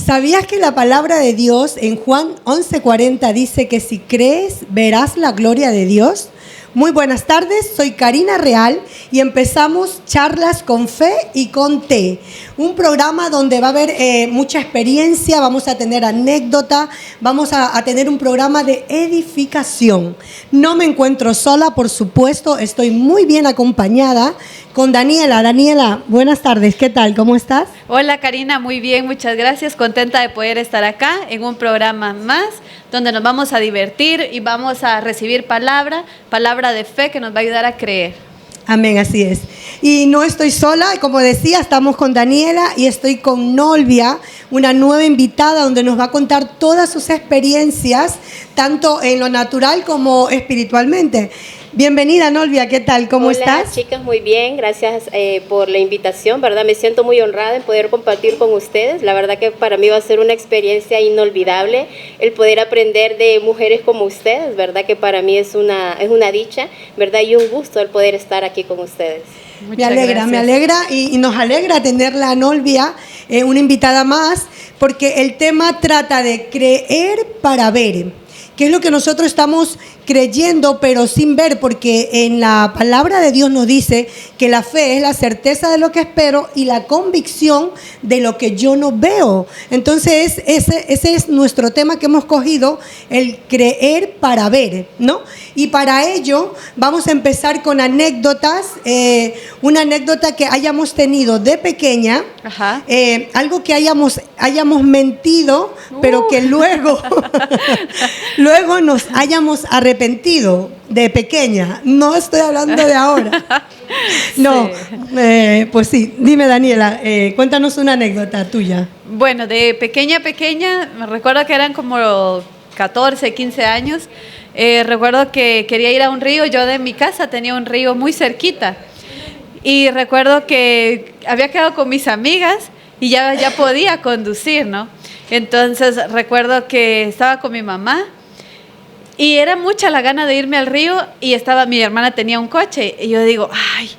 ¿Sabías que la palabra de Dios en Juan 11:40 dice que si crees, verás la gloria de Dios? Muy buenas tardes, soy Karina Real y empezamos Charlas con Fe y con Té, un programa donde va a haber mucha experiencia, vamos a tener anécdota, vamos a tener un programa de edificación. No me encuentro sola, por supuesto, estoy muy bien acompañada con Daniela. Daniela, buenas tardes, ¿qué tal? ¿Cómo estás? Hola Karina, muy bien, muchas gracias, contenta de poder estar acá en un programa más donde nos vamos a divertir y vamos a recibir palabra de fe que nos va a ayudar a creer. Amén, así es. Y no estoy sola, como decía, estamos con Daniela y estoy con Nolvia, una nueva invitada donde nos va a contar todas sus experiencias, tanto en lo natural como espiritualmente. Bienvenida, Nolvia, ¿qué tal? ¿Cómo estás? Hola, chicas, muy bien, gracias por la invitación, ¿verdad? Me siento muy honrada en poder compartir con ustedes. La verdad que para mí va a ser una experiencia inolvidable el poder aprender de mujeres como ustedes, ¿verdad? Que para mí es una dicha, ¿verdad? Y un gusto el poder estar aquí con ustedes. Me alegra y nos alegra tenerla a Nolvia, una invitada más, porque el tema trata de creer para ver, que es lo que nosotros estamos creyendo pero sin ver, porque en la palabra de Dios nos dice que la fe es la certeza de lo que espero y la convicción de lo que yo no veo. Entonces ese es nuestro tema que hemos cogido, el creer para ver, ¿no? Y para ello vamos a empezar con anécdotas, una anécdota que hayamos tenido de pequeña, algo que hayamos mentido, pero que luego nos hayamos arrepentido de pequeña. No estoy hablando de ahora. No, sí. Pues sí. Dime, Daniela, cuéntanos una anécdota tuya. Bueno, de pequeña, me recuerdo que eran como 14, 15 años. Recuerdo que quería ir a un río. Yo de mi casa tenía un río muy cerquita. Y recuerdo que había quedado con mis amigas y ya podía conducir, ¿no? Entonces recuerdo que estaba con mi mamá y era mucha la gana de irme al río y mi hermana tenía un coche y yo digo, ay,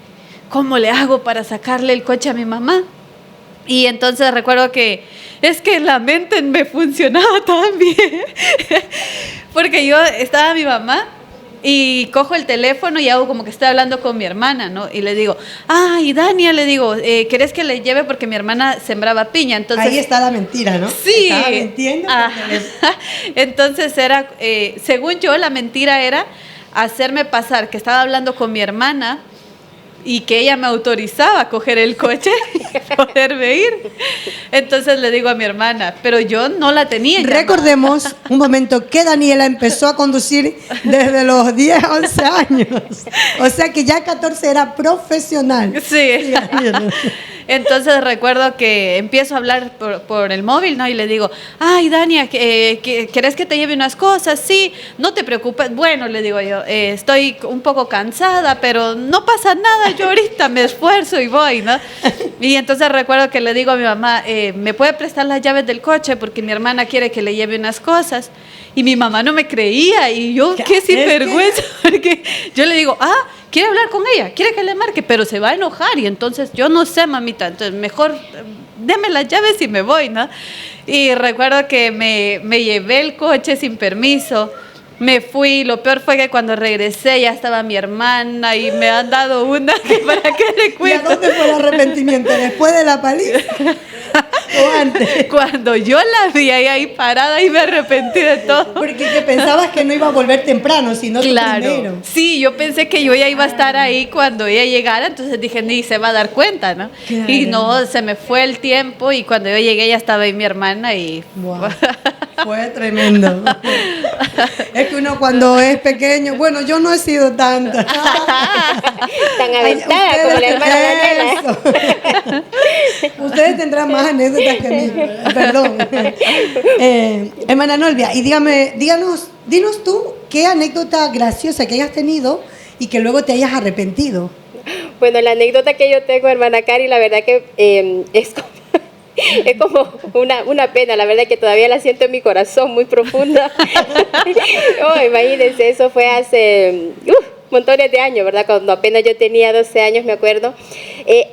¿cómo le hago para sacarle el coche a mi mamá? Y entonces recuerdo que es que la mente me funcionaba tan bien porque yo estaba mi mamá y cojo el teléfono y hago como que estoy hablando con mi hermana, ¿no? Y le digo, ay, Dania, le digo, ¿querés que le lleve? Porque mi hermana sembraba piña. Entonces, ahí está la mentira, ¿no? Sí. Estaba mintiendo. Entonces era, según yo, la mentira era hacerme pasar que estaba hablando con mi hermana y que ella me autorizaba a coger el coche y poderme ir. Entonces le digo a mi hermana, pero yo no la tenía. Recordemos un momento que Daniela empezó a conducir desde los 10, 11 años. O sea que ya 14 era profesional. Sí. Entonces recuerdo que empiezo a hablar por el móvil, ¿no? Y le digo, ay, Dania, ¿querés que te lleve unas cosas? Sí, no te preocupes. Bueno, le digo yo, estoy un poco cansada, pero no pasa nada, yo ahorita me esfuerzo y voy, ¿no? Y entonces recuerdo que le digo a mi mamá, ¿me puede prestar las llaves del coche? Porque mi hermana quiere que le lleve unas cosas. Y mi mamá no me creía y yo, qué sinvergüenza, porque yo le digo, quiere hablar con ella, quiere que le marque, pero se va a enojar y entonces yo no sé, mamita, entonces mejor deme las llaves y me voy, ¿no? Y recuerdo que me llevé el coche sin permiso, me fui, lo peor fue que cuando regresé ya estaba mi hermana y me han dado una que para qué le cuento. ¿Y a dónde fue el arrepentimiento? ¿Después de la paliza? ¿O antes? Cuando yo la vi ahí parada y me arrepentí de todo. Porque que pensabas que no iba a volver temprano, sino claro. Primero. Sí, yo pensé que yo ya iba a estar ahí cuando ella llegara, entonces dije, ni se va a dar cuenta, ¿no? Claro. Y no, se me fue el tiempo y cuando yo llegué ya estaba ahí mi hermana y... Wow. Fue tremendo. Es que uno cuando es pequeño, bueno, yo no he sido tanta. Tan aventada como la hermana Daniela. Ustedes tendrán más anécdotas que mí. Perdón. Hermana Nolvia, y dinos tú qué anécdota graciosa que hayas tenido y que luego te hayas arrepentido. Bueno, la anécdota que yo tengo, hermana Cari, la verdad que es como una pena, la verdad que todavía la siento en mi corazón muy profunda. Imagínense, eso fue hace montones de años, ¿verdad? Cuando apenas yo tenía 12 años, me acuerdo.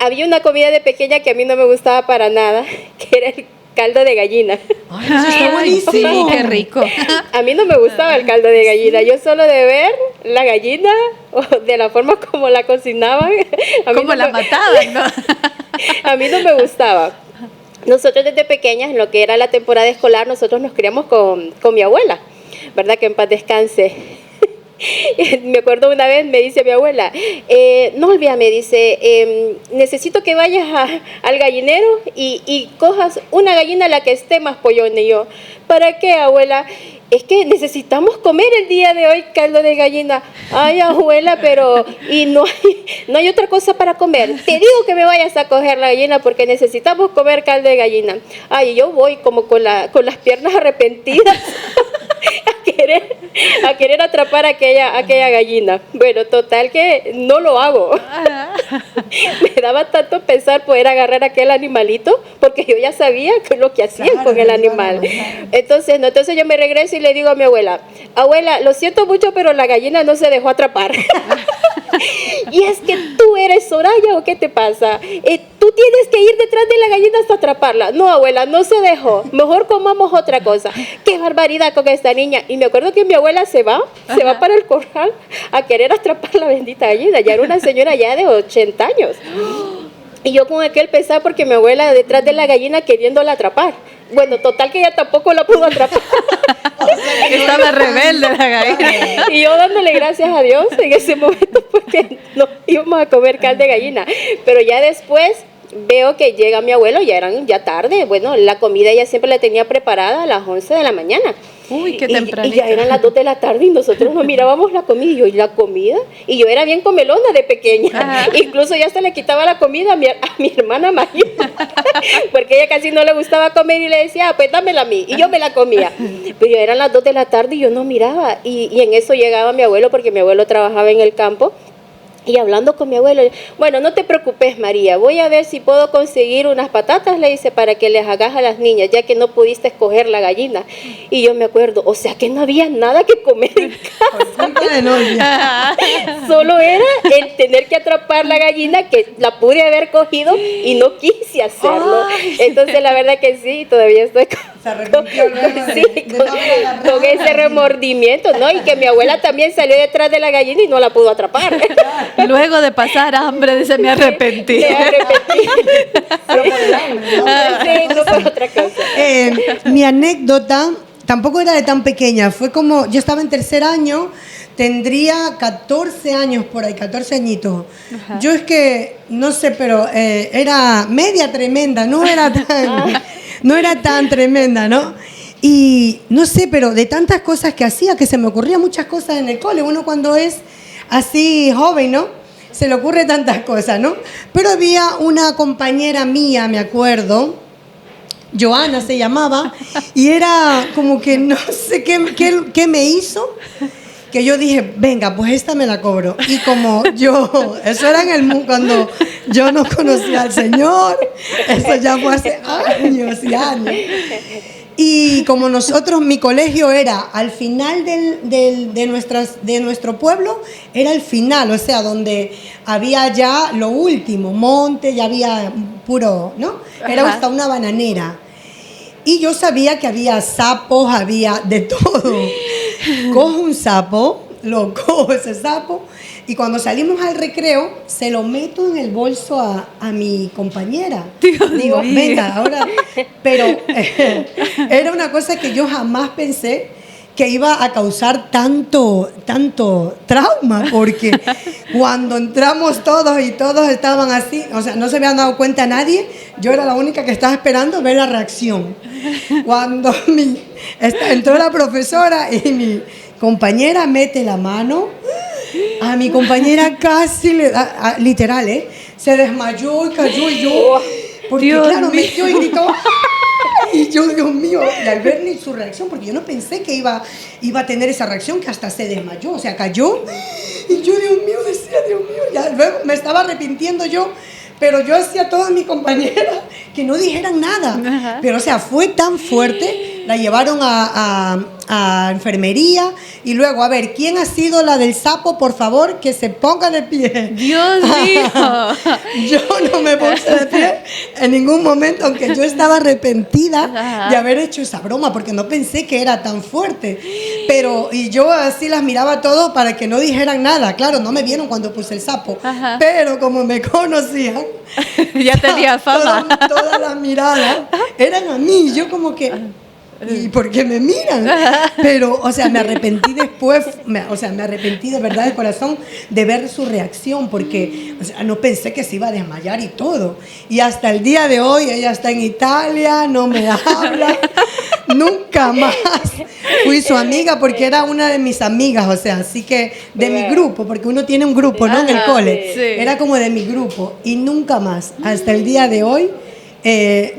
Había una comida de pequeña que a mí no me gustaba para nada, que era caldo de gallina. Ay, eso está buenísimo. Sí, qué rico. A mí no me gustaba el caldo de gallina. Yo solo de ver la gallina o de la forma como la cocinaban, a mí Como no la me- mataban, ¿no? a mí no me gustaba. Nosotros desde pequeñas, en lo que era la temporada escolar, nosotros nos criamos con mi abuela, ¿verdad? Que en paz descanse. Me acuerdo una vez, me dice mi abuela, no, olvida, me dice, necesito que vayas al gallinero y cojas una gallina la que esté más pollona. Y yo, ¿para qué, abuela? Es que necesitamos comer el día de hoy caldo de gallina. Ay, abuela, pero y no hay otra cosa para comer. Te digo que me vayas a coger la gallina porque necesitamos comer caldo de gallina. Ay, yo voy como con las piernas arrepentidas a querer atrapar aquella gallina. Bueno, total que no lo hago. Me daba tanto pensar poder agarrar aquel animalito porque yo ya sabía que lo que hacían Claro, con el claro, animal. claro. Entonces yo me regreso y le digo a mi abuela, abuela, lo siento mucho, pero la gallina no se dejó atrapar. Y es que tú eres Soraya, ¿o qué te pasa? Tú tienes que ir detrás de la gallina hasta atraparla. No, abuela, no se dejó. Mejor comamos otra cosa. Qué barbaridad con esta niña. Y me acuerdo que mi abuela se va para el corral a querer atrapar la bendita gallina. Ya era una señora ya de 80 años. Y yo con aquel pesar porque mi abuela detrás de la gallina queriéndola atrapar. Bueno, total que ella tampoco la pudo atrapar. Estaba rebelde la gallina. Y yo dándole gracias a Dios en ese momento porque no íbamos a comer caldo de gallina. Pero ya después veo que llega mi abuelo, ya tarde. Bueno, la comida ella siempre la tenía preparada a las 11 de la mañana. Uy, qué Y tempranito. ya eran las 2 de la tarde y nosotros no mirábamos la comida. Y yo, ¿y la comida? Y yo era bien comelona de pequeña. Ajá. Incluso ya hasta le quitaba la comida a mi hermana mayor. Porque ella casi no le gustaba comer y le decía, pues dámela a mí. Y yo me la comía. Pero ya eran las 2 de la tarde y yo no miraba. Y en eso llegaba mi abuelo, porque mi abuelo trabajaba en el campo. Y hablando con mi abuelo, bueno, no te preocupes, María, voy a ver si puedo conseguir unas patatas, le dice, para que les hagas a las niñas, ya que no pudiste escoger la gallina. Y yo me acuerdo, o sea que no había nada que comer en casa. Culpa de novia. Solo era el tener que atrapar la gallina, que la pude haber cogido y no quise hacerlo. Ay. Entonces la verdad que sí, todavía estoy Se arrepintió luego sí, de no haber agarrado con la ese gallina. remordimiento, ¿no? Y que mi abuela también salió detrás de la gallina y no la pudo atrapar. Luego de pasar hambre, dice, me arrepentí. Me arrepentí. Pero por el hambre, ¿no? Sí, no por otra cosa. Mi anécdota tampoco era de tan pequeña, fue como, yo estaba en tercer año, tendría 14 años por ahí, 14 añitos. Ajá. Yo es que, no sé, pero era media tremenda, no era tan tremenda, ¿no? Y no sé, pero de tantas cosas que hacía, que se me ocurrían muchas cosas en el cole, uno cuando es así joven, ¿no? Se le ocurre tantas cosas, ¿no? Pero había una compañera mía, me acuerdo, Joana se llamaba, y era como que no sé qué me hizo, que yo dije, venga, pues esta me la cobro. Y como yo, eso era en el mundo, cuando yo no conocía al Señor, eso ya fue hace años y años. Y como nosotros, mi colegio era al final de nuestro pueblo, era el final, o sea, donde había ya lo último, monte, ya había puro, ¿no? Era Ajá. hasta una bananera. Y yo sabía que había sapos, había de todo. Cojo un sapo, lo cojo ese sapo, y cuando salimos al recreo, se lo meto en el bolso a mi compañera. Dios Digo, mío. venga, ahora. Pero era una cosa que yo jamás pensé que iba a causar tanto trauma, porque cuando entramos todos y todos estaban así, o sea, no se habían dado cuenta nadie, yo era la única que estaba esperando ver la reacción. Cuando entró la profesora y mi compañera mete la mano, a mi compañera casi le da, literal, se desmayó y cayó y yo, porque Dios claro, mío. metió y gritó. Y yo, Dios mío, y al ver ni su reacción, porque yo no pensé que iba a tener esa reacción, que hasta se desmayó, o sea, cayó. Y yo, Dios mío, decía, Dios mío, ya luego me estaba arrepintiendo yo, pero yo hacía a todas mis compañeras que no dijeran nada. Ajá. Pero, o sea, fue tan fuerte la llevaron a enfermería y luego, a ver, ¿quién ha sido la del sapo? Por favor, que se ponga de pie. Dios mío. Yo no me puse de pie en ningún momento, aunque yo estaba arrepentida de haber hecho esa broma, porque no pensé que era tan fuerte. Pero, y yo así las miraba todo para que no dijeran nada. Claro, no me vieron cuando puse el sapo, pero como me conocían, ya tenía fama. Todas las miradas eran a mí. Yo como que, ¿y por qué me miran? Pero, o sea, me arrepentí después, me arrepentí de verdad de corazón de ver su reacción, porque, o sea, no pensé que se iba a desmayar y todo. Y hasta el día de hoy ella está en Italia, no me habla, nunca más fui su amiga porque era una de mis amigas, o sea, así que de mi grupo, porque uno tiene un grupo, ¿no? En el cole. Sí. Era como de mi grupo y nunca más, hasta el día de hoy.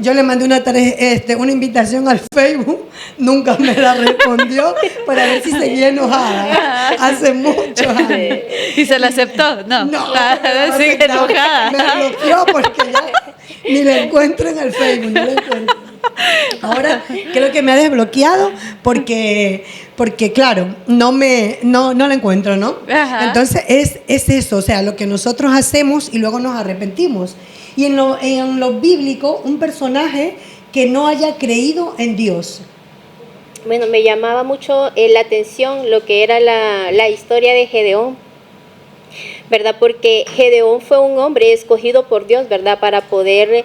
Yo le mandé una invitación al Facebook, nunca me la respondió para ver si seguía enojada. Hace muchos años. ¿Y se la aceptó? No. Sigue aceptaba. enojada. Me bloqueó porque ya ni la encuentro en el Facebook, no la encuentro. Ahora creo que me ha desbloqueado porque claro, no la encuentro, ¿no? Ajá. Entonces es eso, o sea, lo que nosotros hacemos y luego nos arrepentimos. Y en lo bíblico, un personaje que no haya creído en Dios. Bueno, me llamaba mucho la atención lo que era la historia de Gedeón, ¿verdad? Porque Gedeón fue un hombre escogido por Dios, ¿verdad? Para poder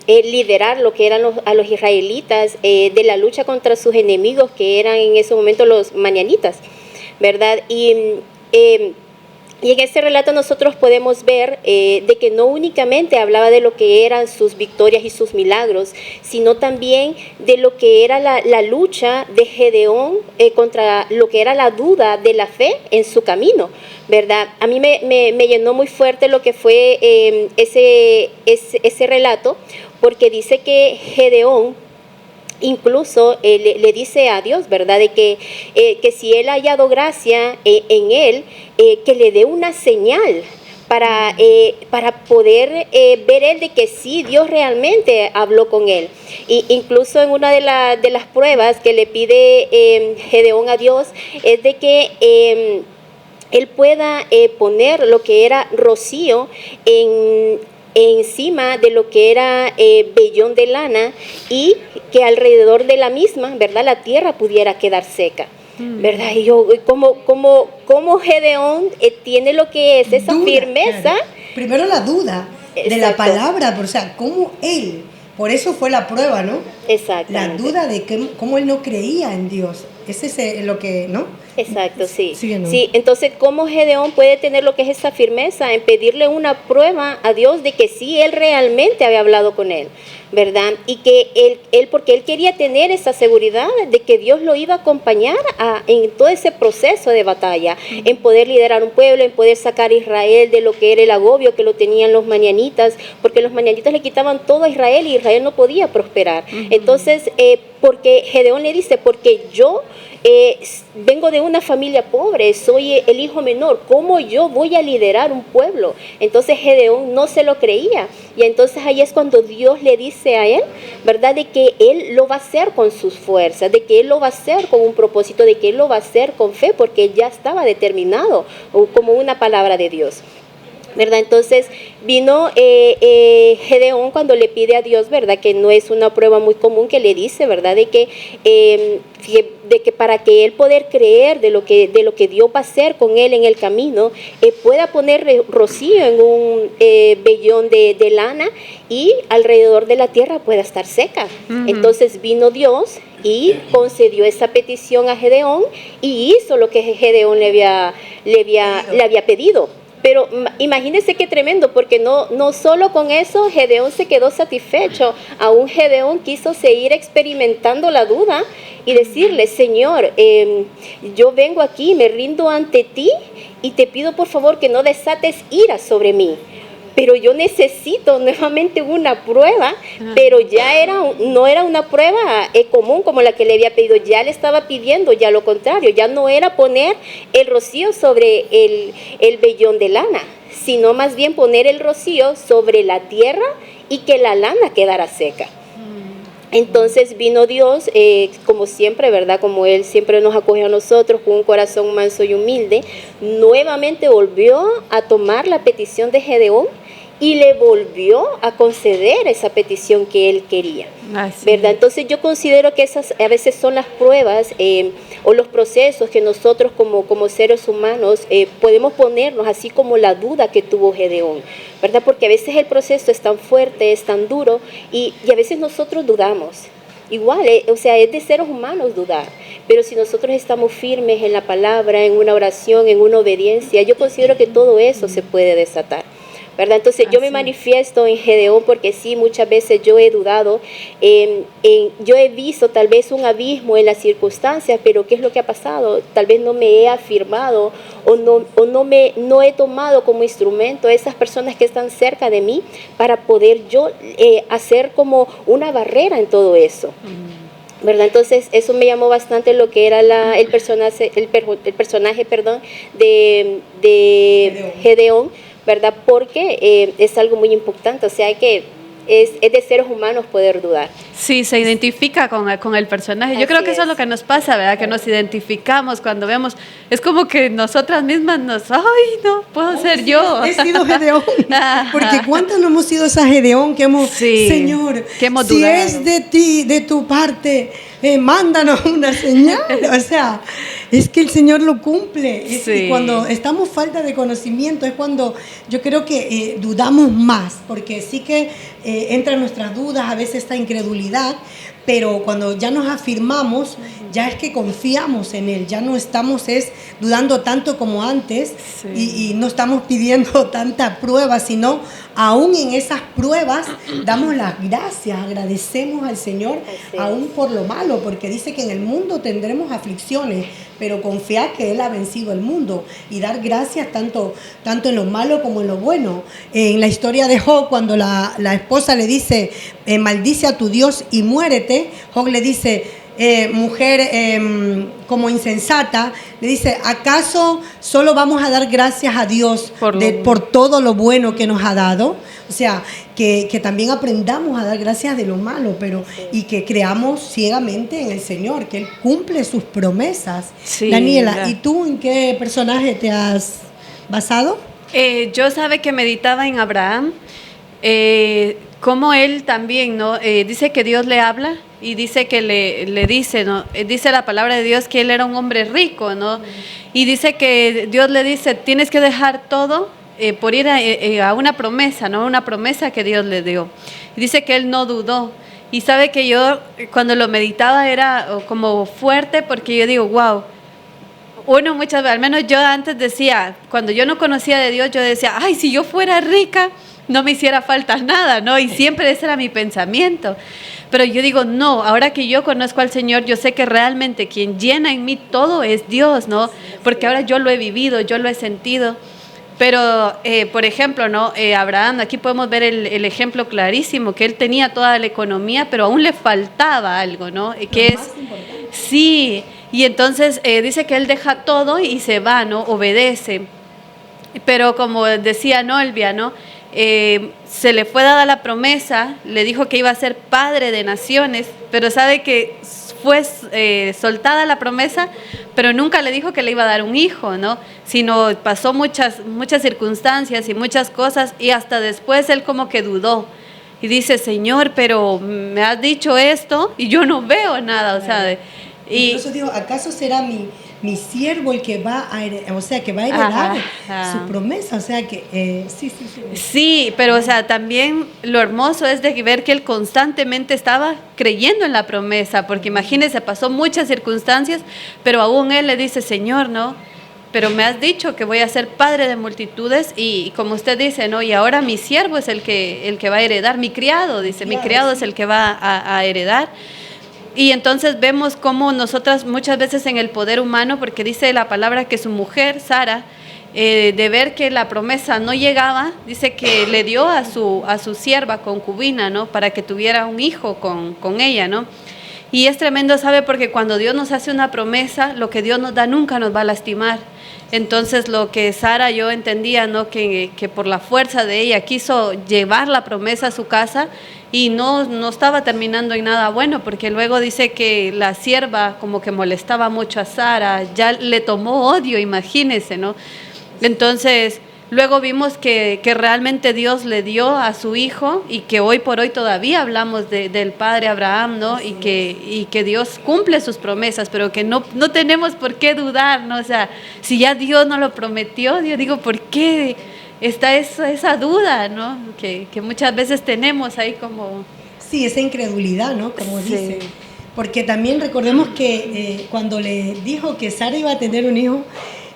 liderar lo que eran a los israelitas de la lucha contra sus enemigos, que eran en ese momento los madianitas, ¿verdad? Y en este relato nosotros podemos ver de que no únicamente hablaba de lo que eran sus victorias y sus milagros, sino también de lo que era la lucha de Gedeón contra lo que era la duda de la fe en su camino, ¿verdad? A mí me llenó muy fuerte lo que fue ese relato, porque dice que Gedeón incluso le dice a Dios, ¿verdad? De que si él ha hallado gracia en él, que le dé una señal para poder ver él de que sí, Dios realmente habló con él. Y incluso en una de las pruebas que le pide Gedeón a Dios es de que él pueda poner lo que era rocío encima de lo que era vellón de lana, y que alrededor de la misma, ¿verdad?, la tierra pudiera quedar seca, ¿verdad? Y yo, ¿cómo Gedeón tiene lo que es esa duda, firmeza? Claro. Primero la duda de la palabra, o sea, ¿cómo él? Por eso fue la prueba, ¿no? Exacto. La duda de cómo él no creía en Dios. Ese es lo que, ¿no? Exacto, sí. Sí, ¿no? Sí, entonces, ¿cómo Gedeón puede tener lo que es esa firmeza en pedirle una prueba a Dios de que sí, él realmente había hablado con él, ¿verdad? Y que porque él quería tener esa seguridad de que Dios lo iba a acompañar en todo ese proceso de batalla, en poder liderar un pueblo, en poder sacar a Israel de lo que era el agobio que lo tenían los madianitas, porque los madianitas le quitaban todo a Israel y Israel no podía prosperar. Entonces, porque Gedeón le dice, porque yo vengo de una familia pobre, soy el hijo menor, ¿cómo yo voy a liderar un pueblo? Entonces Gedeón no se lo creía, y entonces ahí es cuando Dios le dice a él, ¿verdad?, de que él lo va a hacer con sus fuerzas, de que él lo va a hacer con un propósito, de que él lo va a hacer con fe, porque él ya estaba determinado como una palabra de Dios, ¿verdad? Entonces vino Gedeón cuando le pide a Dios, ¿verdad?, que no es una prueba muy común, que le dice, ¿verdad?, de que para que él poder creer de lo que Dios va a hacer con él en el camino, pueda poner rocío en un vellón de lana y alrededor de la tierra pueda estar seca. Entonces vino Dios y concedió esa petición a Gedeón y hizo lo que Gedeón le había pedido. Pero imagínense qué tremendo, porque no solo con eso Gedeón se quedó satisfecho, aún Gedeón quiso seguir experimentando la duda y decirle, Señor, yo vengo aquí, me rindo ante ti y te pido por favor que no desates ira sobre mí. Pero yo necesito nuevamente una prueba, pero ya no era una prueba común como la que le había pedido, ya le estaba pidiendo ya lo contrario, ya no era poner el rocío sobre el vellón de lana, sino más bien poner el rocío sobre la tierra y que la lana quedara seca. Entonces vino Dios, como siempre, ¿verdad? Como Él siempre nos acoge a nosotros con un corazón manso y humilde, nuevamente volvió a tomar la petición de Gedeón y le volvió a conceder esa petición que él quería, ¿verdad? Entonces yo considero que esas a veces son las pruebas o los procesos que nosotros como seres humanos podemos ponernos, así como la duda que tuvo Gedeón, ¿verdad? Porque a veces el proceso es tan fuerte, es tan duro y a veces nosotros dudamos. Igual, o sea, es de seres humanos dudar, pero si nosotros estamos firmes en la palabra, en una oración, en una obediencia, yo considero que todo eso se puede desatar, ¿verdad? Entonces yo me manifiesto en Gedeón porque sí, muchas veces yo he dudado, yo he visto tal vez un abismo en las circunstancias, pero ¿qué es lo que ha pasado? Tal vez no me he afirmado o no he tomado como instrumento a esas personas que están cerca de mí para poder yo hacer como una barrera en todo eso. ¿Verdad? Entonces eso me llamó bastante lo que era el personaje de Gedeón, ¿verdad? Porque es algo muy importante, o sea que es de seres humanos poder dudar. Sí, se identifica con el personaje. Yo creo que eso es lo que nos pasa, ¿verdad? Que nos identificamos cuando vemos, es como que nosotras mismas no, puedo ser yo. He sido Gedeón, porque ¿cuántas no hemos sido esa Gedeón que hemos, Señor, que hemos si dudado. Es de ti, de tu parte, mándanos una señal? O sea, es que el Señor lo cumple. Y cuando estamos falta de conocimiento es cuando yo creo que dudamos más, porque sí que entran nuestras dudas, a veces esta incredulidad, pero cuando ya nos afirmamos, ya es que confiamos en Él, ya no estamos dudando tanto como antes y no estamos pidiendo tanta prueba, sino aún en esas pruebas damos las gracias, agradecemos al Señor aún por lo malo, porque dice que en el mundo tendremos aflicciones, pero confiar que Él ha vencido el mundo y dar gracias tanto en lo malo como en lo bueno. En la historia de Job, cuando la esposa le dice, maldice a tu Dios y muérete, Job le dice, mujer como insensata, le dice, ¿acaso solo vamos a dar gracias a Dios por todo lo bueno que nos ha dado? O sea, que también aprendamos a dar gracias de lo malo, y que creamos ciegamente en el Señor, que Él cumple sus promesas. Sí, Daniela, ¿verdad? ¿Y tú en qué personaje te has basado? Yo sabe que meditaba en Abraham, como él también, ¿no? Dice que Dios le habla y dice que le dice, ¿no? Dice la palabra de Dios que él era un hombre rico, ¿no? Y dice que Dios le dice, tienes que dejar todo por ir a una promesa, ¿no? Una promesa que Dios le dio. Y dice que él no dudó. Y sabe que yo cuando lo meditaba era como fuerte, porque yo digo, wow. Uno muchas veces, al menos yo antes decía, cuando yo no conocía de Dios, yo decía, ay, si yo fuera rica, no me hiciera falta nada, ¿no? Y siempre ese era mi pensamiento. Pero yo digo, no, ahora que yo conozco al Señor, yo sé que realmente quien llena en mí todo es Dios, ¿no? Porque ahora yo lo he vivido, yo lo he sentido. Pero, por ejemplo, ¿no? Abraham, aquí podemos ver el ejemplo clarísimo, que él tenía toda la economía, pero aún le faltaba algo, ¿no? Que es, sí, y entonces dice que él deja todo y se va, ¿no? Obedece. Pero como decía Nolvia, ¿no? Se le fue dada la promesa, le dijo que iba a ser padre de naciones, pero sabe que fue soltada la promesa, pero nunca le dijo que le iba a dar un hijo, ¿no? Sino pasó muchas circunstancias y muchas cosas, y hasta después él como que dudó y dice, Señor, pero me has dicho esto y yo no veo nada, o sea, incluso digo, ¿acaso será mi siervo el que va a heredar su promesa? O sea que sí. Sí, pero o sea, también lo hermoso es de ver que él constantemente estaba creyendo en la promesa, porque imagínese, pasó muchas circunstancias, pero aún él le dice, Señor, ¿no? Pero me has dicho que voy a ser padre de multitudes y como usted dice, ¿no? Y ahora mi siervo es el que va a heredar, mi criado, dice, mi criado es el que va a heredar. Y entonces vemos cómo nosotras muchas veces en el poder humano, porque dice la palabra que su mujer, Sara, de ver que la promesa no llegaba, dice que le dio a su sierva concubina, ¿no? Para que tuviera un hijo con ella, ¿no? Y es tremendo, ¿sabe? Porque cuando Dios nos hace una promesa, lo que Dios nos da nunca nos va a lastimar. Entonces lo que Sara yo entendía, ¿no? Que por la fuerza de ella quiso llevar la promesa a su casa, y no estaba terminando en nada bueno, porque luego dice que la sierva como que molestaba mucho a Sara, ya le tomó odio, imagínense, ¿no? Entonces, luego vimos que realmente Dios le dio a su hijo y que hoy por hoy todavía hablamos del padre Abraham, ¿no? Y que Dios cumple sus promesas, pero que no tenemos por qué dudar, ¿no? O sea, si ya Dios nos lo prometió, yo digo, ¿por qué está esa duda, ¿no? Que muchas veces tenemos ahí como... Sí, esa incredulidad, ¿no? Como Sí. dice. Porque también recordemos que cuando le dijo que Sara iba a tener un hijo,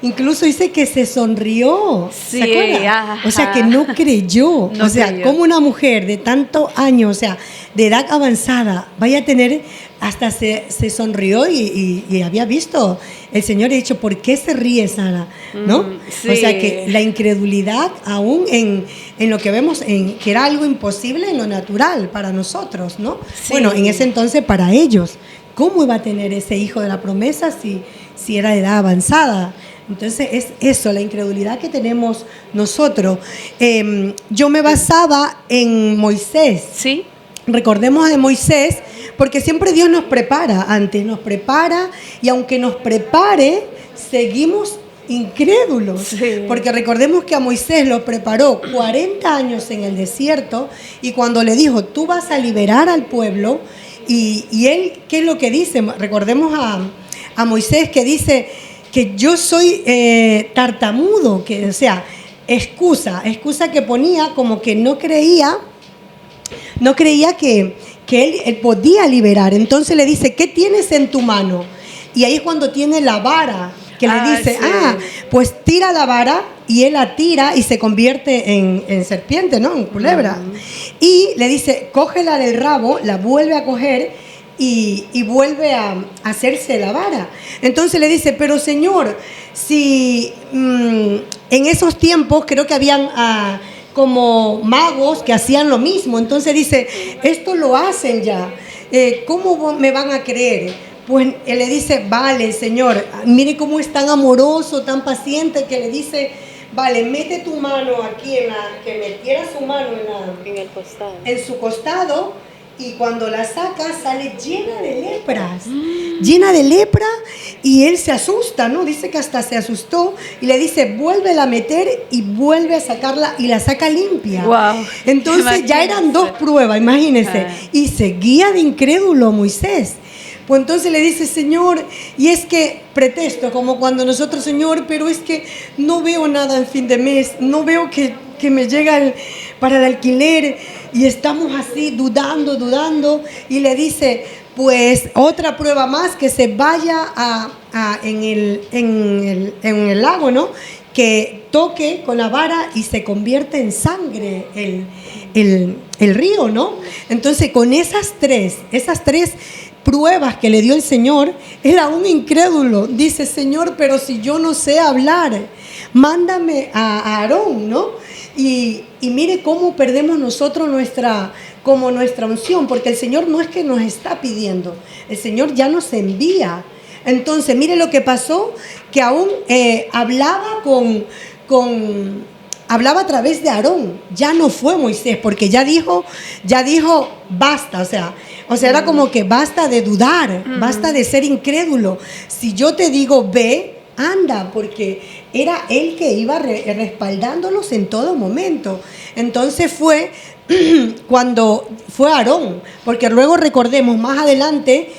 incluso dice que se sonrió, Sí, ¿se acuerda? ajá. O sea, que no creyó. No o sea, creyó. como una mujer de tantos años, o sea, de edad avanzada, vaya a tener, hasta se sonrió y había visto el Señor y ha dicho, ¿por qué se ríe Sara? ¿No? Sí. O sea, que la incredulidad aún en lo que vemos, que era algo imposible en lo natural para nosotros, ¿no? Sí. Bueno, en ese entonces para ellos, ¿cómo iba a tener ese hijo de la promesa si era de edad avanzada? Entonces es eso, la incredulidad que tenemos nosotros. Yo me basaba en Moisés. ¿Sí? Recordemos de Moisés, porque siempre Dios nos prepara, antes nos prepara, y aunque nos prepare, seguimos incrédulos. Sí. Porque recordemos que a Moisés lo preparó 40 años en el desierto, y cuando le dijo, tú vas a liberar al pueblo, y él, ¿qué es lo que dice? Recordemos a Moisés que dice que yo soy tartamudo, que, o sea, excusa que ponía como que no creía que él podía liberar. Entonces le dice, ¿qué tienes en tu mano? Y ahí es cuando tiene la vara, que le dice, sí. pues tira la vara, y él la tira y se convierte en serpiente, ¿no? En culebra. Y le dice, cógela del rabo, la vuelve a coger y vuelve a hacerse la vara. Entonces le dice, pero Señor, si en esos tiempos creo que habían como magos que hacían lo mismo. Entonces dice, esto lo hacen ya, ¿cómo me van a creer? Pues él le dice, vale, Señor, mire cómo es tan amoroso, tan paciente, que le dice, vale, mete tu mano aquí, que metiera su mano En el costado. en su costado, y cuando la saca sale llena de lepras, llena de lepra, y él se asusta, ¿no? Dice que hasta se asustó y le dice, vuélvela a meter, y vuelve a sacarla y la saca limpia. Wow. Entonces ya eran 2 pruebas, imagínense, y seguía de incrédulo Moisés. Pues entonces le dice, Señor, y es que pretexto, como cuando nosotros, Señor, pero es que no veo nada en fin de mes, no veo que me llega para el alquiler, y estamos así dudando, y le dice, pues otra prueba más, que se vaya en el lago, ¿no? Que toque con la vara y se convierte en sangre el río, ¿no? Entonces con esas tres pruebas que le dio el Señor, él aún incrédulo dice, Señor, pero si yo no sé hablar, mándame a Aarón, ¿no? Y mire cómo perdemos nosotros nuestra unción, porque el Señor no es que nos está pidiendo, el Señor ya nos envía. Entonces mire lo que pasó, que aún hablaba hablaba a través de Aarón, ya no fue Moisés, porque ya dijo basta, o sea, era como que basta de dudar, basta de ser incrédulo. Si yo te digo ve, anda, porque era él que iba respaldándolos en todo momento. Entonces fue cuando fue Aarón, porque luego recordemos más adelante,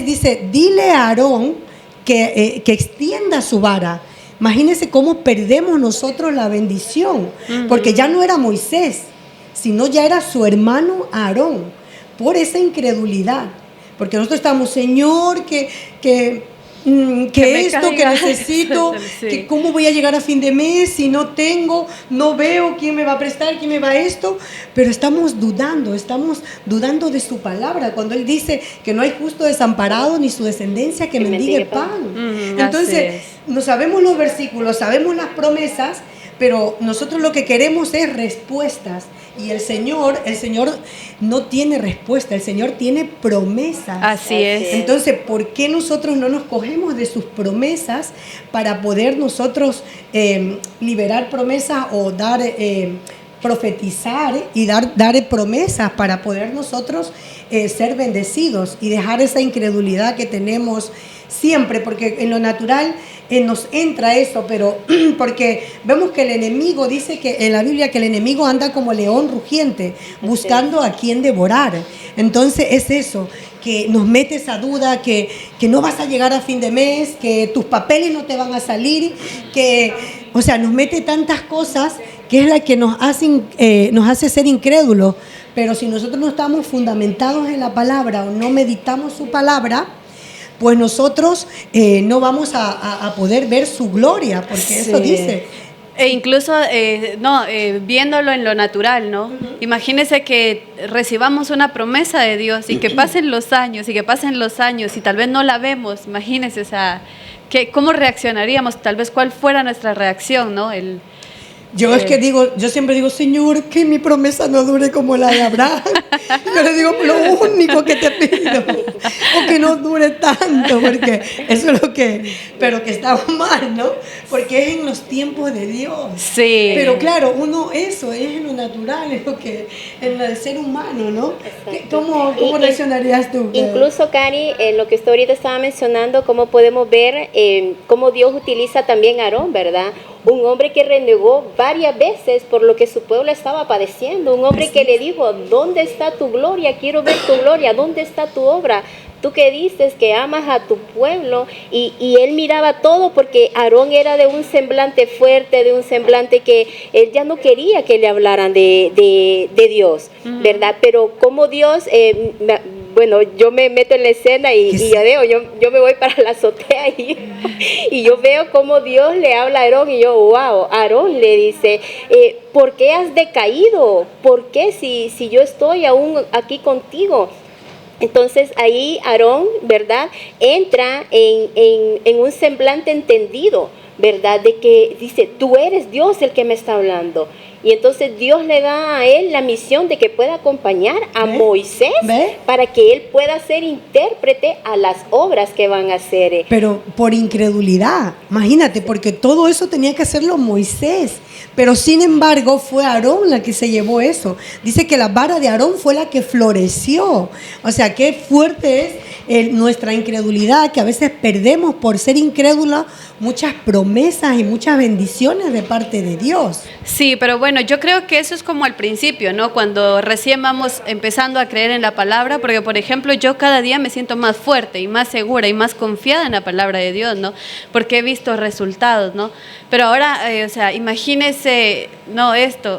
dice, dile a Aarón que extienda su vara. Imagínense cómo perdemos nosotros la bendición, porque ya no era Moisés, sino ya era su hermano Aarón, por esa incredulidad. Porque nosotros estamos, Señor, que esto, que necesito, sí. que cómo voy a llegar a fin de mes si no tengo, no veo quién me va a prestar, quién me va a esto, pero estamos dudando de su palabra, cuando Él dice que no hay justo desamparado ni su descendencia que mendigue pan. Entonces, no sabemos los versículos, sabemos las promesas, pero nosotros lo que queremos es respuestas, y el Señor no tiene respuesta, el Señor tiene promesas. Así es. Entonces, ¿por qué nosotros no nos cogemos de sus promesas para poder nosotros liberar promesas o dar profetizar y dar promesas para poder nosotros ser bendecidos y dejar esa incredulidad que tenemos siempre, porque en lo natural nos entra eso, pero porque vemos que el enemigo, dice que en la Biblia que el enemigo anda como león rugiente, buscando a quien devorar. Entonces es eso, que nos mete esa duda, que no vas a llegar a fin de mes, que tus papeles no te van a salir, o sea, nos mete tantas cosas que es la que nos hace ser incrédulos. Pero si nosotros no estamos fundamentados en la palabra o no meditamos su palabra, pues nosotros no vamos a poder ver su gloria, porque eso dice. E incluso, viéndolo en lo natural, ¿no? Uh-huh. Imagínese que recibamos una promesa de Dios y que pasen los años y tal vez no la vemos. Imagínese, o sea, ¿cómo reaccionaríamos? Tal vez cuál fuera nuestra reacción, ¿no? Yo siempre digo, Señor, que mi promesa no dure como la de Abraham. Yo le digo, lo único que te pido, o que no dure tanto, porque eso es pero que está mal, ¿no? Porque es en los tiempos de Dios. Sí. Pero claro, eso es en lo natural, en el ser humano, ¿no? ¿Cómo reaccionarías tú? Incluso, Cari, lo que usted ahorita estaba mencionando, cómo podemos ver cómo Dios utiliza también a Aarón, ¿verdad? Un hombre que renegó varias veces por lo que su pueblo estaba padeciendo. Un hombre que le dijo, ¿dónde está tu gloria? Quiero ver tu gloria. ¿Dónde está tu obra? Tú que dices que amas a tu pueblo. Y él miraba todo porque Aarón era de un semblante fuerte, de un semblante que él ya no quería que le hablaran de Dios, ¿verdad? Pero como Dios... yo me meto en la escena y ya veo, yo me voy para la azotea y yo veo cómo Dios le habla a Aarón y yo, wow, Aarón le dice, ¿por qué has decaído? ¿Por qué si yo estoy aún aquí contigo? Entonces ahí Aarón, ¿verdad?, entra en un semblante entendido, ¿verdad?, de que dice, tú eres Dios el que me está hablando. Y entonces Dios le da a él la misión de que pueda acompañar a Moisés para que él pueda ser intérprete a las obras que van a hacer. Pero por incredulidad, imagínate, porque todo eso tenía que hacerlo Moisés. Pero sin embargo fue Aarón la que se llevó eso. Dice que la vara de Aarón fue la que floreció. O sea, qué fuerte es nuestra incredulidad, que a veces perdemos por ser incrédula muchas promesas y muchas bendiciones de parte de Dios. Sí, pero bueno, yo creo que eso es como al principio, ¿no? Cuando recién vamos empezando a creer en la palabra, porque por ejemplo yo cada día me siento más fuerte y más segura y más confiada en la palabra de Dios, ¿no? Porque he visto resultados, ¿no? Pero ahora, imagínese,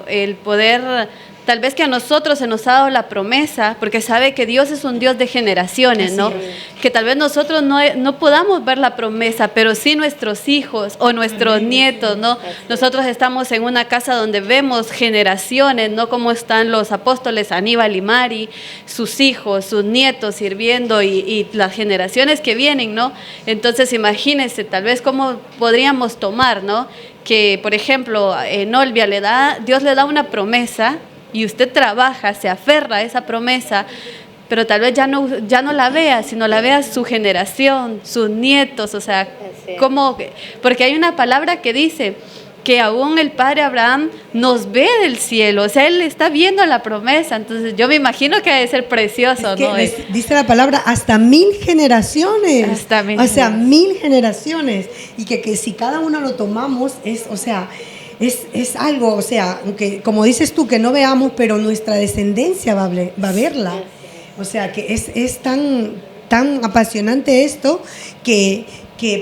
el poder... Tal vez que a nosotros se nos ha dado la promesa, porque sabe que Dios es un Dios de generaciones, ¿no? Que tal vez nosotros no podamos ver la promesa, pero sí nuestros hijos o nuestros nietos, ¿no? Nosotros estamos en una casa donde vemos generaciones, ¿no? Cómo están los apóstoles Aníbal y Mari, sus hijos, sus nietos sirviendo y las generaciones que vienen, ¿no? Entonces imagínense, tal vez cómo podríamos tomar, ¿no? Que, por ejemplo, en Olvia Dios le da una promesa, y usted trabaja, se aferra a esa promesa, pero tal vez ya no la vea, sino la vea su generación, sus nietos, o sea, porque hay una palabra que dice que aún el padre Abraham nos ve del cielo, o sea, él está viendo la promesa, entonces yo me imagino que debe ser precioso, ¿no? Dice la palabra hasta 1000 generaciones, o sea, 1000 generaciones, y que si cada uno lo tomamos, es algo, o sea, aunque como dices tú, que no veamos, pero nuestra descendencia va a verla. O sea, que es tan apasionante esto que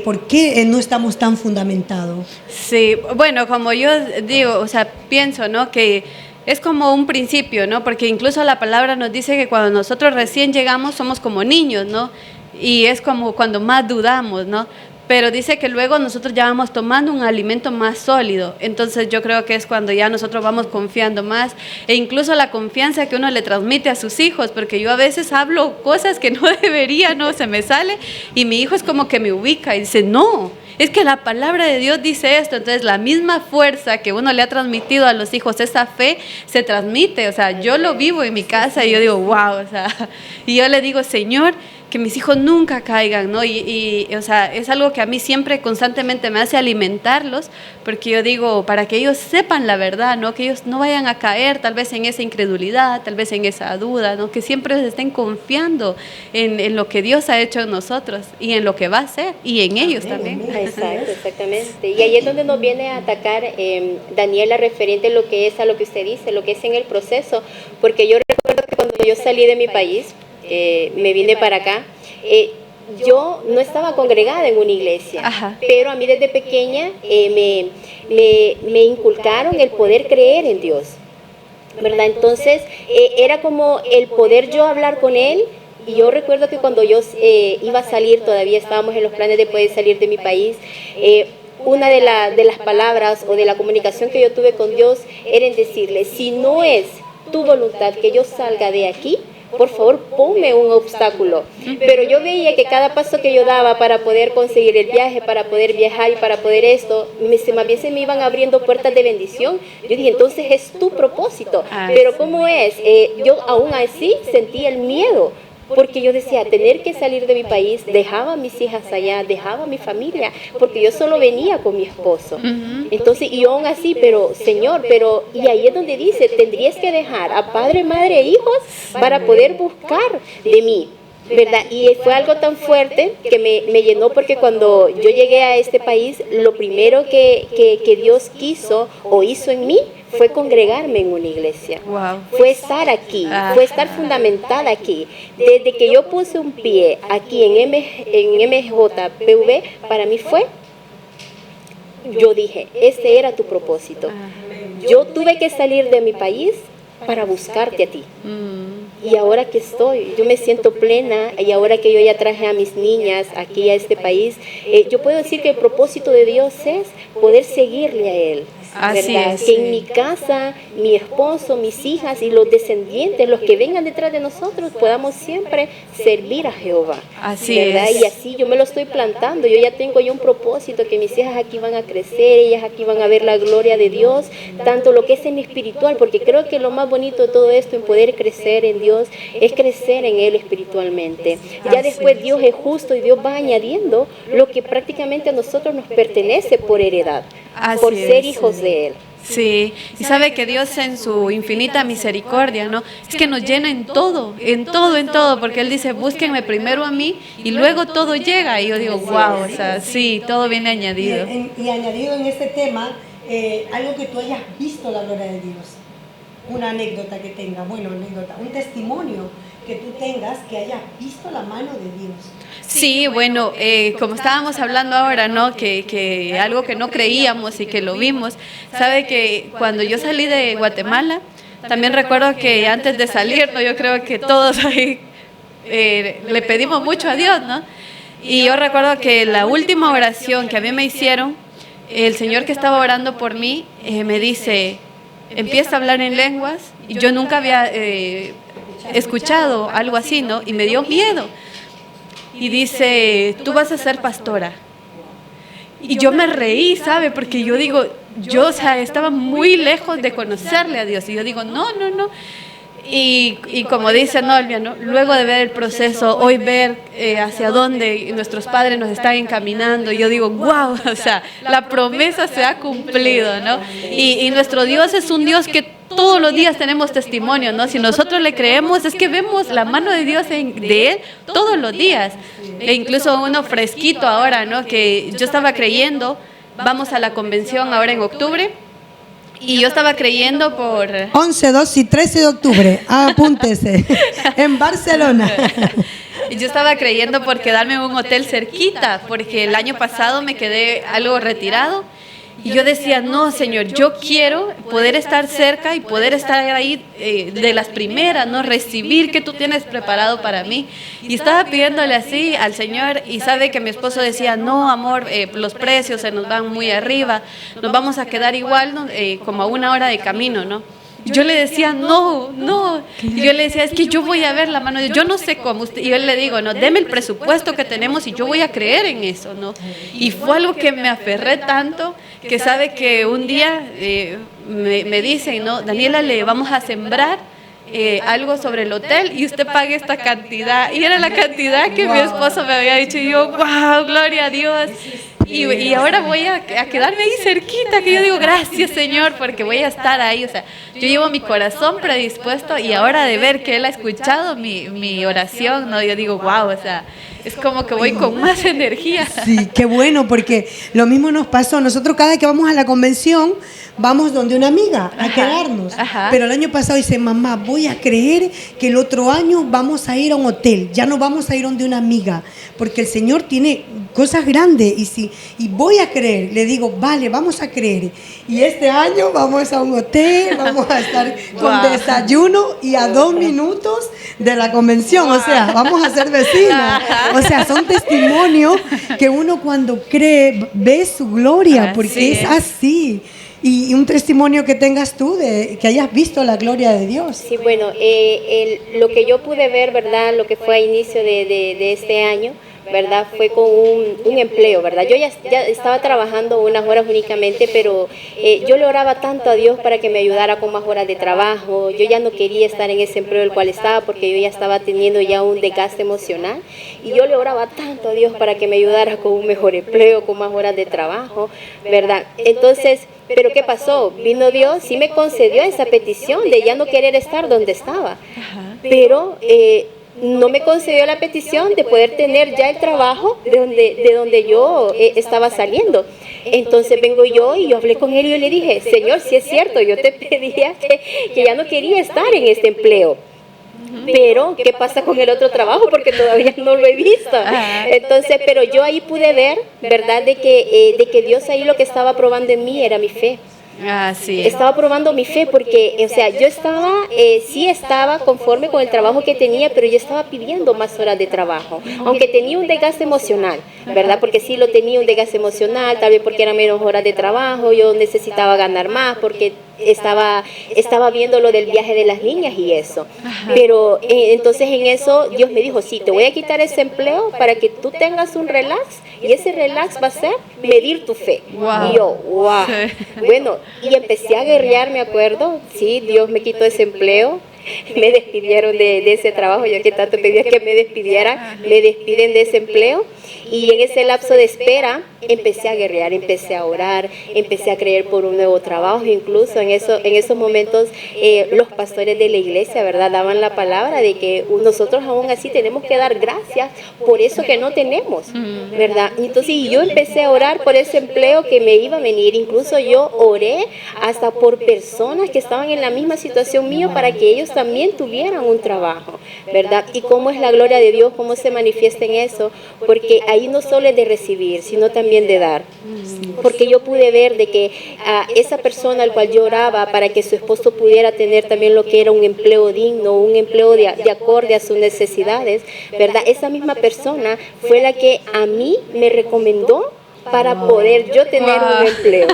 ¿por qué no estamos tan fundamentados? Sí, bueno, como yo digo, o sea, pienso, ¿no?, que es como un principio, ¿no? Porque incluso la palabra nos dice que cuando nosotros recién llegamos somos como niños, ¿no? Y es como cuando más dudamos, ¿no? Pero dice que luego nosotros ya vamos tomando un alimento más sólido. Entonces yo creo que es cuando ya nosotros vamos confiando más. E incluso la confianza que uno le transmite a sus hijos. Porque yo a veces hablo cosas que no debería, no se me sale. Y mi hijo es como que me ubica y dice, no, es que la palabra de Dios dice esto. Entonces la misma fuerza que uno le ha transmitido a los hijos, esa fe, se transmite. O sea, yo lo vivo en mi casa y yo digo, wow. O sea, y yo le digo, Señor, que mis hijos nunca caigan, ¿no? O sea, es algo que a mí siempre constantemente me hace alimentarlos, porque yo digo, para que ellos sepan la verdad, ¿no? Que ellos no vayan a caer tal vez en esa incredulidad, tal vez en esa duda, ¿no? Que siempre estén confiando en lo que Dios ha hecho en nosotros y en lo que va a hacer y en ellos también. Exacto, exactamente. Y ahí es donde nos viene a atacar Daniela, referente a lo que usted dice, lo que es en el proceso, porque yo recuerdo que cuando yo salí de mi país, me vine para acá, yo no estaba congregada en una iglesia, Ajá. pero a mí desde pequeña me inculcaron el poder creer en Dios, ¿verdad? Entonces era como el poder yo hablar con Él. Y yo recuerdo que cuando yo iba a salir, todavía estábamos en los planes de poder salir de mi país, una de las palabras o de la comunicación que yo tuve con Dios era en decirle, si no es tu voluntad que yo salga de aquí, por favor ponme un obstáculo. Pero yo veía que cada paso que yo daba para poder conseguir el viaje, para poder viajar y para poder esto, más bien se me iban abriendo puertas de bendición. Yo dije, entonces es tu propósito. Pero ¿cómo es? Yo aún así sentía el miedo, porque yo decía, tener que salir de mi país, dejaba a mis hijas allá, dejaba a mi familia, porque yo solo venía con mi esposo. Entonces, y yo aún así, pero Señor, y ahí es donde dice, tendrías que dejar a padre, madre e hijos para poder buscar de mí, ¿verdad? Y fue algo tan fuerte que me llenó, porque cuando yo llegué a este país, lo primero que Dios quiso o hizo en mí fue congregarme en una iglesia. Wow. Fue estar aquí, fue estar fundamentada aquí. Desde que yo puse un pie aquí en MJPV, para mí yo dije, este era tu propósito. Yo tuve que salir de mi país para buscarte a ti. Y ahora que estoy, yo me siento plena, y ahora que yo ya traje a mis niñas aquí a este país, yo puedo decir que el propósito de Dios es poder seguirle a Él. Así ¿verdad? es. Que en mi casa, mi esposo, mis hijas y los descendientes, los que vengan detrás de nosotros, podamos siempre servir a Jehová. Así ¿verdad? es. Y así yo me lo estoy plantando. Yo ya tengo un propósito, que mis hijas aquí van a crecer, ellas aquí van a ver la gloria de Dios, tanto lo que es en espiritual, porque creo que lo más bonito de todo esto, en poder crecer en Dios, es crecer en Él espiritualmente. Ya después Dios es justo y Dios va añadiendo lo que prácticamente a nosotros nos pertenece por heredad, por ser hijos de Él. Sí, y sabe que Dios en su infinita misericordia, ¿no? Es que nos llena en todo, porque Él dice, búsquenme primero a mí y luego todo llega. Y yo digo, wow, o sea, sí, todo viene añadido. Y añadido en este tema, algo que tú hayas visto la gloria de Dios. Una anécdota que tenga, un testimonio que tú tengas que hayas visto la mano de Dios. Sí, bueno, como estábamos hablando ahora, ¿no? Que algo que no creíamos y que lo vimos. Sabe que cuando yo salí de Guatemala, también recuerdo que antes de salir, ¿no? Yo creo que todos ahí le pedimos mucho a Dios, ¿no? Y yo recuerdo que la última oración que a mí me hicieron, el Señor que estaba orando por mí me dice, empieza a hablar en lenguas, y yo nunca había escuchado algo así, ¿no? Y me dio miedo. Y dice, tú vas a ser pastora. Y yo me reí, ¿sabe? Porque yo digo, o sea, estaba muy lejos de conocerle a Dios. Y yo digo, no. Y como dice Nolvia, ¿no? Luego de ver el proceso, hoy ver hacia dónde nuestros padres nos están encaminando, yo digo, wow, o sea, la promesa se ha cumplido, ¿no? Y nuestro Dios es un Dios que todos los días tenemos testimonio, ¿no? Si nosotros le creemos, es que vemos la mano de Dios de Él todos los días. E incluso uno fresquito ahora, ¿no? Que yo estaba creyendo, vamos a la convención ahora en octubre, y yo estaba creyendo por 11, 12 y 13 de octubre, apúntese, en Barcelona. Yo estaba creyendo por quedarme en un hotel cerquita, porque el año pasado me quedé algo retirado. Y yo decía, no, Señor, yo quiero poder estar cerca y poder estar ahí de las primeras, ¿no? Recibir que tú tienes preparado para mí. Y estaba pidiéndole así al Señor, y sabe que mi esposo decía, no, amor, los precios se nos van muy arriba, nos vamos a quedar igual, ¿no? Como a 1 hora de camino, ¿no? Yo le decía, no. Y yo le decía, es que yo voy a ver la mano de Dios. Yo no sé cómo. Y yo le digo, no, deme el presupuesto que tenemos y yo voy a creer en eso, ¿no? Y fue algo que me aferré tanto, que sabe que un día me dicen, ¿no? Daniela, le vamos a sembrar algo sobre el hotel y usted pague esta cantidad. Y era la cantidad que mi esposo me había dicho y yo, wow, gloria a Dios. Y ahora voy a quedarme ahí cerquita, que yo digo, gracias Señor, porque voy a estar ahí. O sea, yo llevo mi corazón predispuesto y ahora de ver que Él ha escuchado mi oración, ¿no? Yo digo, wow, o sea, es como que voy con más energía. Sí, qué bueno, porque lo mismo nos pasó. Nosotros cada que vamos a la convención, vamos donde una amiga a quedarnos. Pero el año pasado dice, mamá, voy a creer que el otro año vamos a ir a un hotel, ya no vamos a ir donde una amiga, porque el Señor tiene cosas grandes y voy a creer. Le digo, vale, vamos a creer. Y este año vamos a un hotel, vamos a estar con desayuno y a 2 minutos de la convención. O sea, vamos a ser vecinos. O sea, son testimonios que uno cuando cree ve su gloria, porque es así. Y un testimonio que tengas tú de que hayas visto la gloria de Dios. Sí, bueno, lo que yo pude ver, ¿verdad? Lo que fue a inicio de este año, ¿verdad? Fue con un empleo, ¿verdad? Yo ya estaba trabajando unas horas únicamente, pero yo le oraba tanto a Dios para que me ayudara con más horas de trabajo. Yo ya no quería estar en ese empleo el cual estaba porque yo ya estaba teniendo ya un desgaste emocional. Y yo le oraba tanto a Dios para que me ayudara con un mejor empleo, con más horas de trabajo, ¿verdad? Entonces, ¿pero qué pasó? Vino Dios, sí me concedió esa petición de ya no querer estar donde estaba. Pero no me concedió la petición de poder tener ya el trabajo de donde yo estaba saliendo. Entonces vengo yo y yo hablé con él y yo le dije, Señor, si es cierto, yo te pedía que ya no quería estar en este empleo. Pero, ¿qué pasa con el otro trabajo? Porque todavía no lo he visto. Entonces, pero yo ahí pude ver, ¿verdad? De que Dios ahí lo que estaba probando en mí era mi fe. Sí. Estaba probando mi fe porque, o sea, yo estaba, sí estaba conforme con el trabajo que tenía, pero yo estaba pidiendo más horas de trabajo, aunque tenía un desgaste emocional, ¿verdad? Porque sí lo tenía un desgaste emocional, tal vez porque eran menos horas de trabajo, yo necesitaba ganar más porque estaba viendo lo del viaje de las niñas y eso. Pero entonces en eso Dios me dijo, sí, te voy a quitar ese empleo para que tú tengas un relax y ese relax va a ser medir tu fe. Y yo, wow. Bueno, y empecé a guerrear, me acuerdo, sí, Dios me quitó ese empleo. Me despidieron de ese trabajo, yo que tanto pedía que me despidieran, me despiden de ese empleo. Y en ese lapso de espera empecé a guerrear, empecé a orar, empecé a creer por un nuevo trabajo. Incluso en esos momentos los pastores de la iglesia, ¿verdad?, daban la palabra de que nosotros aún así tenemos que dar gracias por eso que no tenemos, ¿verdad? Entonces yo empecé a orar por ese empleo que me iba a venir. Incluso yo oré hasta por personas que estaban en la misma situación mía para que ellos también tuvieran un trabajo, ¿verdad? Y cómo es la gloria de Dios, cómo se manifiesta en eso, porque ahí no solo es de recibir, sino también de dar. Porque yo pude ver de que a esa persona al cual yo oraba para que su esposo pudiera tener también lo que era un empleo digno, un empleo de acorde a sus necesidades, ¿verdad? Esa misma persona fue la que a mí me recomendó para poder yo tener un empleo.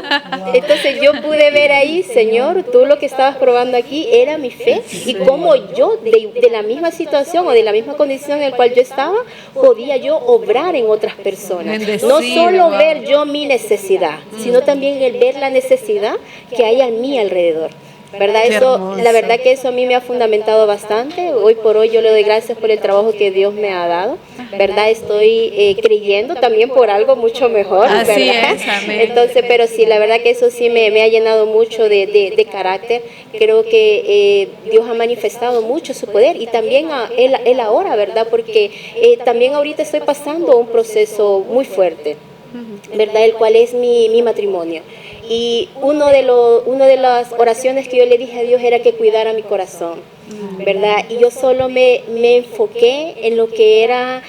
Entonces yo pude ver ahí, Señor, tú lo que estabas probando aquí era mi fe y cómo yo de la misma situación o de la misma condición en la cual yo estaba, podía yo obrar en otras personas. No solo ver yo mi necesidad, sino también el ver la necesidad que hay a mi alrededor. ¿Verdad? Eso, la verdad que eso a mí me ha fundamentado bastante. Hoy por hoy yo le doy gracias por el trabajo que Dios me ha dado, ¿verdad? Estoy creyendo también por algo mucho mejor, ¿verdad? Así es, amén. Entonces, pero sí, la verdad que eso sí me ha llenado mucho de carácter. Creo que Dios ha manifestado mucho su poder y también él ahora, ¿verdad? Porque también ahorita estoy pasando un proceso muy fuerte, ¿verdad? El cual es mi matrimonio. Y una de las oraciones que yo le dije a Dios era que cuidara mi corazón, ¿verdad? Y yo solo me enfoqué en lo que era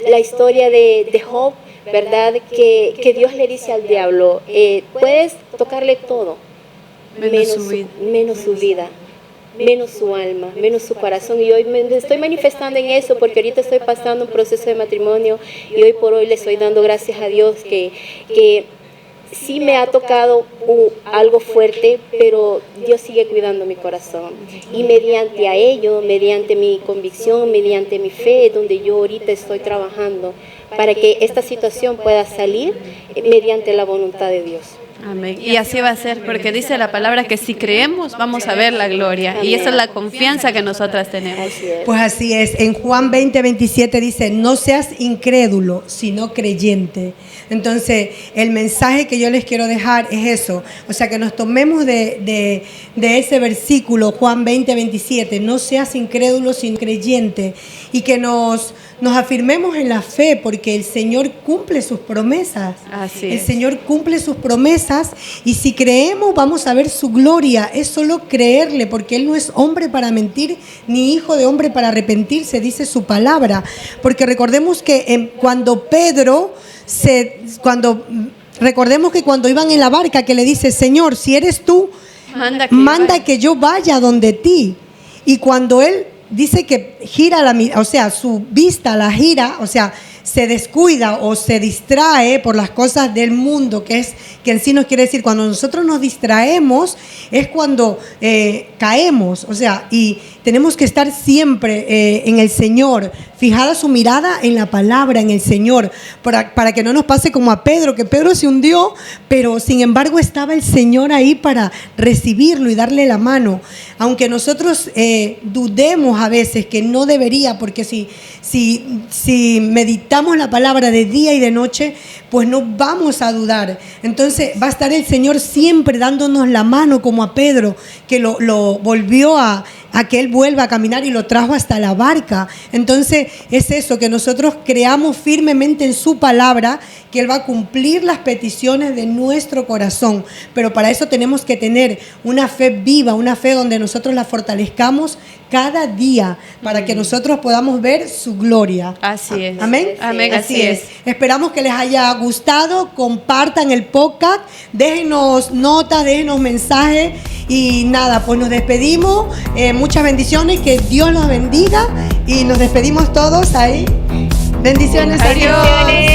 la historia de Job, ¿verdad? Que Dios le dice al diablo, puedes tocarle todo, menos su vida, menos su alma, menos su corazón. Y hoy me estoy manifestando en eso porque ahorita estoy pasando un proceso de matrimonio y hoy por hoy le estoy dando gracias a Dios que sí me ha tocado algo fuerte, pero Dios sigue cuidando mi corazón. Y mediante a ello, mediante mi convicción, mediante mi fe, es donde yo ahorita estoy trabajando para que esta situación pueda salir mediante la voluntad de Dios. Amén. Y así va a ser, porque dice la palabra que si creemos vamos a ver la gloria. Y esa es la confianza que nosotras tenemos. Así es. Pues así es. En Juan 20:27 dice, no seas incrédulo, sino creyente. Entonces, el mensaje que yo les quiero dejar es eso. O sea, que nos tomemos de ese versículo, Juan 20:27, no seas incrédulo, sino creyente. Y que nos afirmemos en la fe, porque el Señor cumple sus promesas. Así El es. Señor cumple sus promesas, y si creemos vamos a ver su gloria. Es solo creerle, porque Él no es hombre para mentir, ni hijo de hombre para arrepentirse, dice su palabra. Porque recordemos que recordemos que cuando iban en la barca, que le dice, Señor, si eres tú, manda que yo vaya donde ti. Y cuando Él dice que gira la mirada, o sea, su vista la gira, o sea, se descuida o se distrae por las cosas del mundo, que en sí nos quiere decir, cuando nosotros nos distraemos es cuando caemos, o sea, y tenemos que estar siempre en el Señor, fijada su mirada en la palabra, en el Señor, para que no nos pase como a Pedro, que Pedro se hundió, pero sin embargo estaba el Señor ahí para recibirlo y darle la mano. Aunque nosotros dudemos a veces que no debería, porque si meditamos la palabra de día y de noche, pues no vamos a dudar. Entonces va a estar el Señor siempre dándonos la mano, como a Pedro, que lo volvió a que él vuelva a caminar y lo trajo hasta la barca. Entonces es eso, que nosotros creamos firmemente en su palabra, que Él va a cumplir las peticiones de nuestro corazón. Pero para eso tenemos que tener una fe viva, una fe donde nosotros la fortalezcamos cada día, para que nosotros podamos ver su gloria. Así es. Amén. Amén, Así es. Esperamos que les haya gustado. Compartan el podcast, déjenos notas, déjenos mensajes. Y nada, pues nos despedimos. Muchas bendiciones, que Dios los bendiga. Y nos despedimos todos ahí. Bendiciones. Adiós.